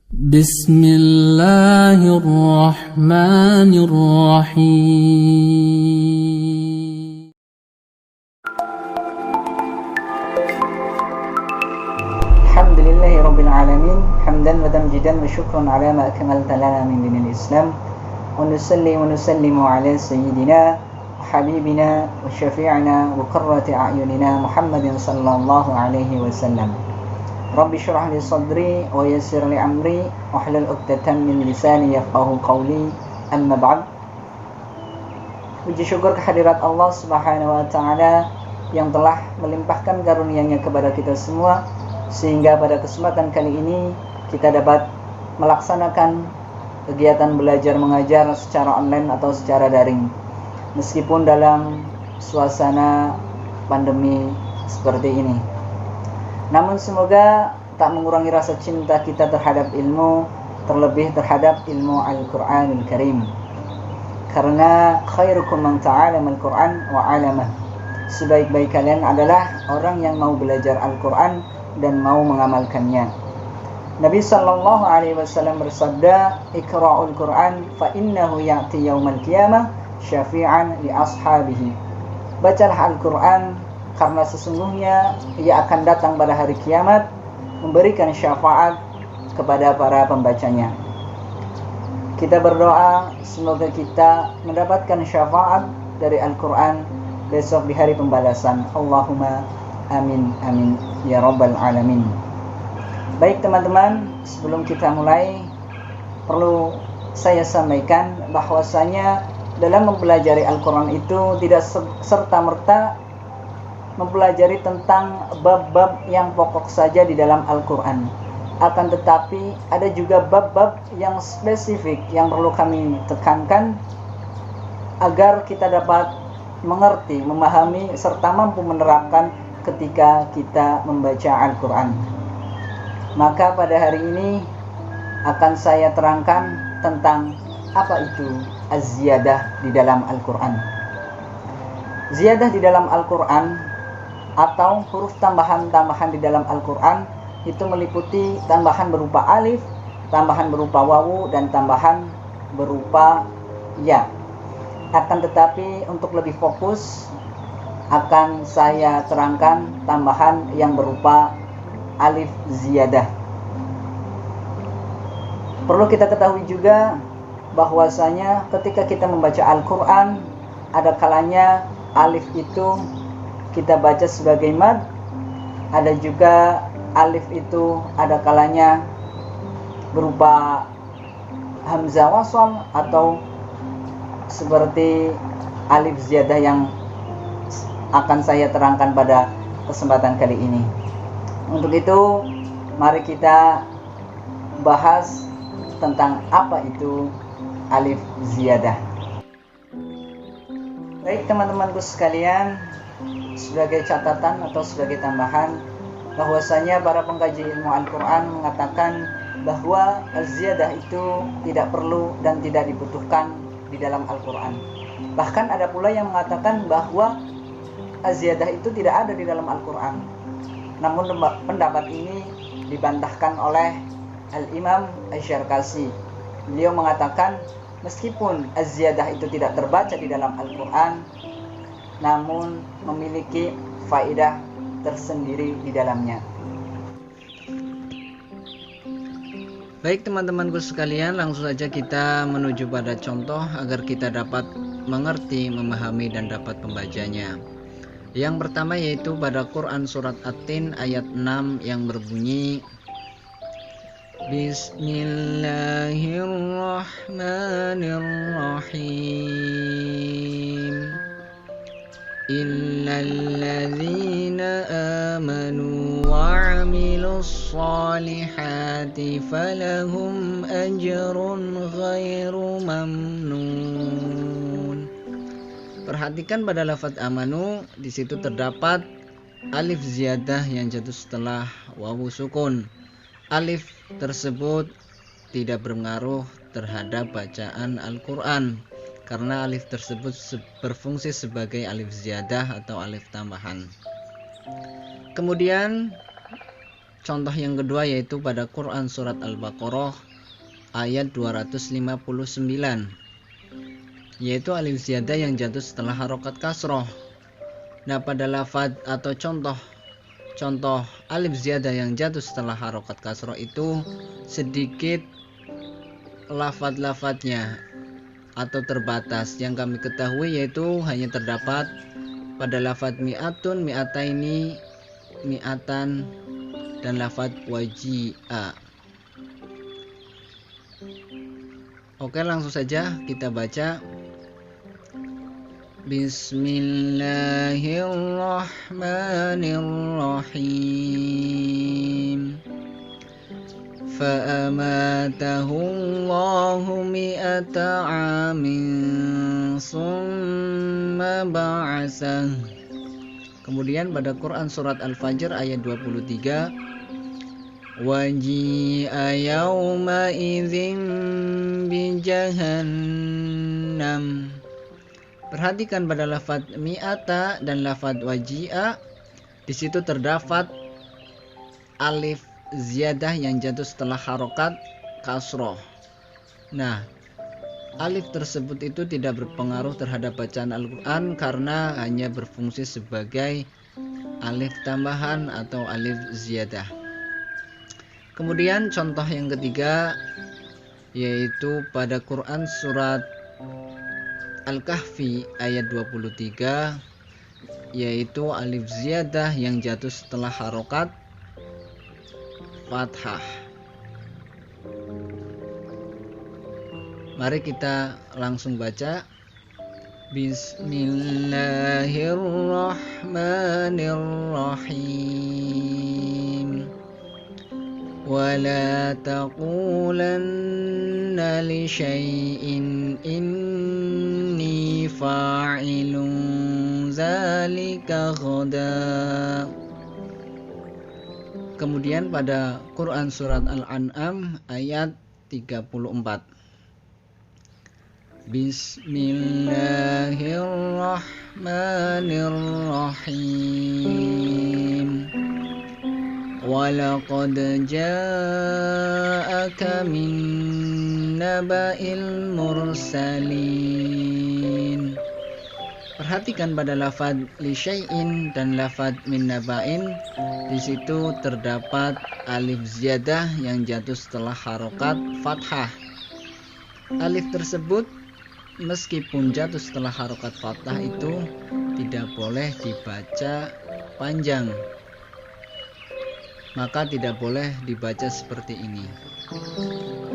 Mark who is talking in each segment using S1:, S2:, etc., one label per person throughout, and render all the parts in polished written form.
S1: بسم الله الرحمن الرحيم
S2: الحمد لله رب العالمين حمدا وتمجيدا وشكرا على ما أكملت لنا من دين الإسلام ونصلي ونسلم على سيدنا وحبيبنا وشفيعنا وقرة أعيننا محمد صلى الله عليه وسلم Rabbi syurah li sadri wa yassir li amri wahlul 'uqdatam min lisani yafqahu qawli. Amma ba'd. Puji syukur kehadirat Allah Subhanahu wa taala yang telah melimpahkan karunia-Nya kepada kita semua sehingga pada kesempatan kali ini kita dapat melaksanakan kegiatan belajar mengajar secara online atau secara daring meskipun dalam suasana pandemi seperti ini. Namun semoga tak mengurangi rasa cinta kita terhadap ilmu, terlebih terhadap ilmu Al-Quranul Karim. Karena khairukum man ta'allama Al-Quran wa 'allamah. Sebaik-baik kalian adalah orang yang mau belajar Al-Quran dan mau mengamalkannya. Nabi sallallahu alaihi wasallam bersabda, "Iqra'ul Quran fa innahu ya'ti yaumal qiyamah syafi'an li ashabihi." Bacalah Al-Quran karena sesungguhnya ia akan datang pada hari kiamat memberikan syafaat kepada para pembacanya. Kita berdoa semoga kita mendapatkan syafaat dari Al-Quran besok di hari pembalasan. Allahumma amin amin ya rabbal alamin. Baik teman-teman, sebelum kita mulai perlu saya sampaikan bahwasanya dalam mempelajari Al-Quran itu tidak serta-merta mempelajari tentang bab-bab yang pokok saja di dalam Al-Quran. Akan tetapi ada juga bab-bab yang spesifik yang perlu kami tekankan agar kita dapat mengerti, memahami, serta mampu menerapkan ketika kita membaca Al-Quran. Maka pada hari ini akan saya terangkan tentang apa itu az-ziyadah di dalam Al-Quran. Ziyadah di dalam Al-Quran atau huruf tambahan-tambahan di dalam Al-Quran itu meliputi tambahan berupa alif, tambahan berupa wawu, dan tambahan berupa ya. Akan tetapi untuk lebih fokus akan saya terangkan tambahan yang berupa alif ziyadah. Perlu kita ketahui juga bahwasanya ketika kita membaca Al-Quran ada kalanya alif itu kita baca sebagai mad, ada juga alif itu ada kalanya berupa hamzah wasal atau seperti alif ziyadah yang akan saya terangkan pada kesempatan kali ini. Untuk itu mari kita bahas tentang apa itu alif ziyadah. Baik teman-temanku sekalian, sebagai catatan atau sebagai tambahan bahwasanya para pengkaji ilmu Al-Quran mengatakan bahwa az-ziyadah itu tidak perlu dan tidak dibutuhkan di dalam Al-Quran. Bahkan ada pula yang mengatakan bahwa az-ziyadah itu tidak ada di dalam Al-Quran. Namun pendapat ini dibantahkan oleh Al-Imam Asy-Syarqasi. Beliau mengatakan meskipun az-ziyadah itu tidak terbaca di dalam Al-Quran, namun memiliki faedah tersendiri di dalamnya. Baik teman-temanku sekalian, langsung saja kita menuju pada contoh agar kita dapat mengerti, memahami, dan dapat membacanya. Yang pertama yaitu pada Quran surat At-Tin ayat 6 yang berbunyi, Bismillahirrahmanirrahim. Illalladzina amanu wa 'amilus solihati falahum ajrun ghairu mamnun. Perhatikan pada lafaz amanu, di situ terdapat alif ziyadah yang jatuh setelah wawu sukun. Alif tersebut tidak berpengaruh terhadap bacaan Al-Quran karena alif tersebut berfungsi sebagai alif ziyadah atau alif tambahan. Kemudian
S3: contoh yang kedua yaitu pada Quran surat Al-Baqarah ayat 259, yaitu alif ziyadah yang jatuh setelah harokat kasroh. Nah, pada lafadz atau contoh alif ziyadah yang jatuh setelah harokat kasroh itu sedikit lafadz-lafadznya atau terbatas. Yang kami ketahui yaitu hanya terdapat pada lafadz mi'atun, mi'ataini, mi'atan, dan lafadz waji'a. Oke, langsung saja kita baca. Bismillahirrahmanirrahim. Fa'amatahu Allahu mi'ata amin summa ba'asah. Kemudian pada Quran surat Al-Fajr ayat 23, waji'a yawma idzin bi jahannam. Perhatikan pada lafaz mi'ata dan lafaz waji'a, di situ terdapat alif ziyadah yang jatuh setelah harokat kasroh. Nah, alif tersebut itu tidak berpengaruh terhadap bacaan Al-Quran karena hanya berfungsi sebagai alif tambahan atau alif ziyadah. Kemudian contoh yang ketiga yaitu pada Quran surat Al-Kahfi ayat 23, yaitu alif ziyadah yang jatuh setelah harokat fathah. Mari kita langsung baca. Bismillahirrahmanirrahim. Wala taqulanna li syai'in inni fa'ilun zalika ghadan. Kemudian pada Quran surat Al-An'am ayat 34. Bismillahirrahmanirrahim. Walaqad ja'aka min naba'il mursalin. Perhatikan pada lafaz li syai'in dan lafaz min naba'in, di situ terdapat alif ziyadah yang jatuh setelah harokat fathah. Alif tersebut meskipun jatuh setelah harokat fathah itu tidak boleh dibaca panjang, maka tidak boleh dibaca seperti ini.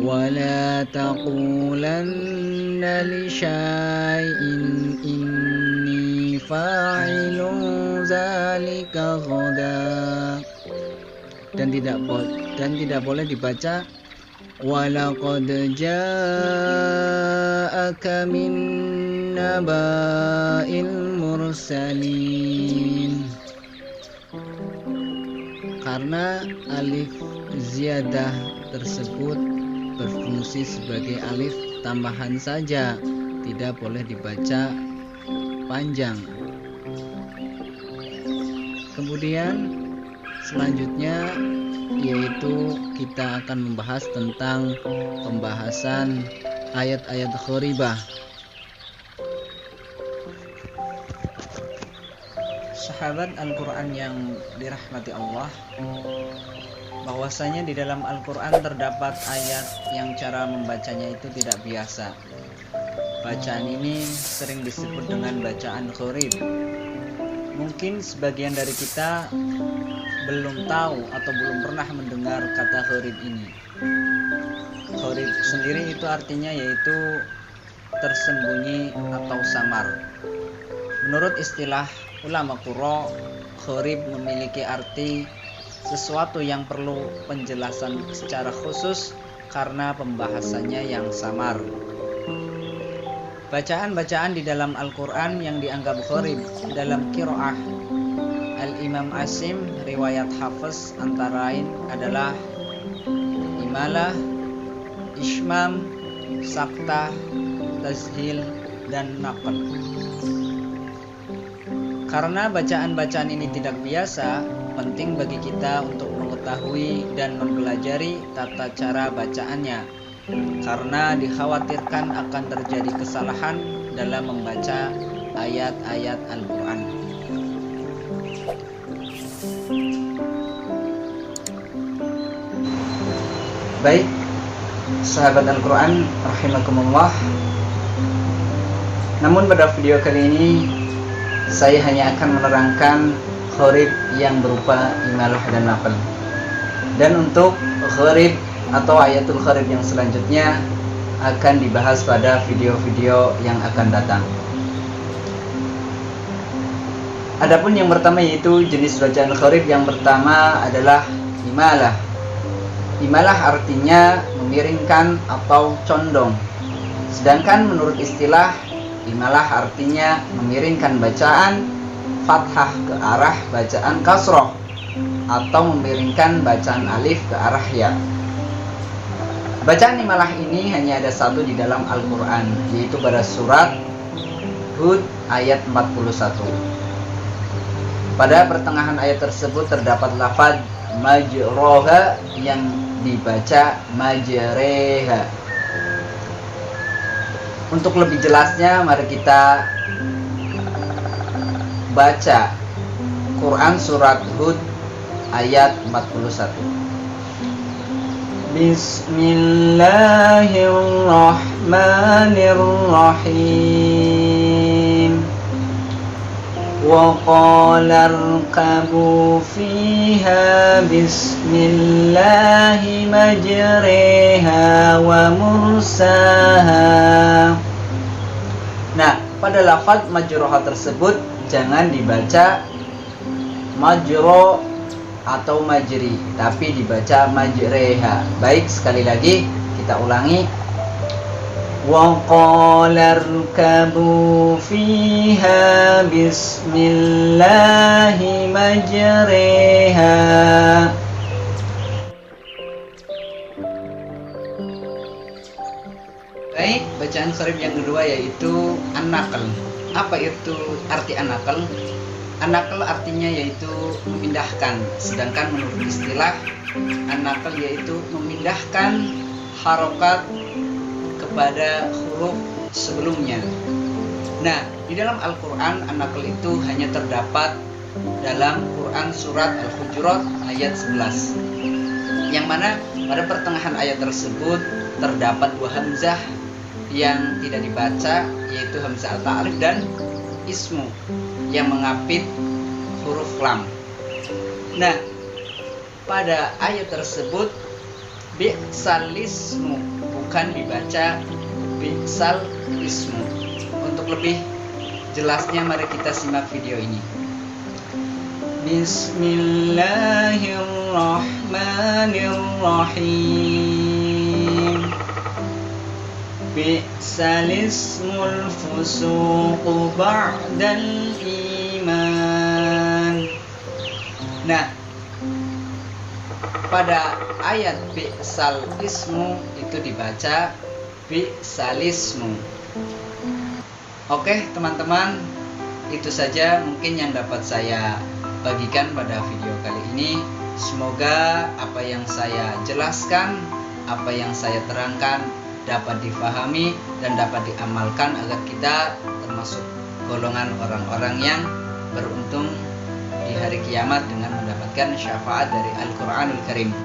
S3: Wala taqulanna li syai'in inni fa'ilun zalika ghadan. Dan tidak boleh dibaca walaqad ja'aka min naba'il mursalin, karena alif ziyadah tersebut berfungsi sebagai alif tambahan saja, tidak boleh dibaca panjang. Kemudian selanjutnya yaitu kita akan membahas tentang pembahasan ayat-ayat gharibah. Sahabat Al-Quran yang dirahmati Allah, bahwasanya di dalam Al-Quran terdapat ayat yang cara membacanya itu tidak biasa. Bacaan ini sering disebut dengan bacaan gharib. Mungkin sebagian dari kita belum tahu atau belum pernah mendengar kata gharib ini. Gharib sendiri itu artinya yaitu tersembunyi atau samar. Menurut istilah ulama qurra, gharib memiliki arti sesuatu yang perlu penjelasan secara khusus karena pembahasannya yang samar. Bacaan-bacaan di dalam Al-Quran yang dianggap gharib dalam qiraah Al-Imam Asim riwayat Hafiz antara lain adalah imalah, ishmam, saktah, tashil, dan naql. Karena bacaan-bacaan ini tidak biasa, penting bagi kita untuk mengetahui mengetahui dan mempelajari tata cara bacaannya, karena dikhawatirkan akan terjadi kesalahan dalam membaca ayat-ayat Al-Quran.
S2: Baik, sahabat Al-Quran rahimakumullah. Namun pada video kali ini saya hanya akan menerangkan gharib yang berupa imalah dan naql. Dan untuk gharib atau ayatul gharib yang selanjutnya akan dibahas pada video-video yang akan datang. Adapun yang pertama yaitu jenis bacaan gharib yang pertama adalah imalah. Imalah artinya memiringkan atau condong. Sedangkan menurut istilah, imalah artinya memiringkan bacaan fathah ke arah bacaan kasroh atau memiringkan bacaan alif ke arah ya. Bacaan imalah ini hanya ada satu di dalam Al-Quran, yaitu pada surat Hud ayat 41. Pada pertengahan ayat tersebut terdapat lafaz majroha yang dibaca majreha. Untuk lebih jelasnya, mari kita baca Quran surat Hud ayat 41. Bismillahirrahmanirrahim. Wa qala irkabu fiha bismillahi majriha wa mursaha. Nah, pada lafaz majroha tersebut jangan dibaca majro atau majri, tapi dibaca majreha. Baik, sekali lagi kita ulangi. Wa qala irkabu fiha bismillahi majriha. Baik, bacaan gharib yang kedua yaitu an-naql. Apa itu arti an-naql? An-naql artinya yaitu memindahkan, sedangkan menurut istilah an-naql yaitu memindahkan harokat kepada huruf sebelumnya. Nah, di dalam Al-Quran an-naql itu hanya terdapat dalam Quran surat Al-Hujurat ayat 11, yang mana pada pertengahan ayat tersebut terdapat dua hamzah yang tidak dibaca, yaitu hamzah al-ta'rif dan ismu yang mengapit huruf lam. Nah, pada ayat tersebut bi'sal ismu bukan dibaca bi'sal ismu. Untuk lebih jelasnya mari kita simak video ini. Bismillahirrahmanirrahim. Bi'sal ismul fusuqu ba'dal iman. Nah, pada ayat bi'sal ismu itu dibaca bi'sal ismu. Oke teman-teman, itu saja mungkin yang dapat saya bagikan pada video kali ini. Semoga apa yang saya jelaskan, apa yang saya terangkan dapat difahami dan dapat diamalkan agar kita termasuk golongan orang-orang yang beruntung di hari kiamat dengan mendapatkan syafaat dari Al-Quranul Karim.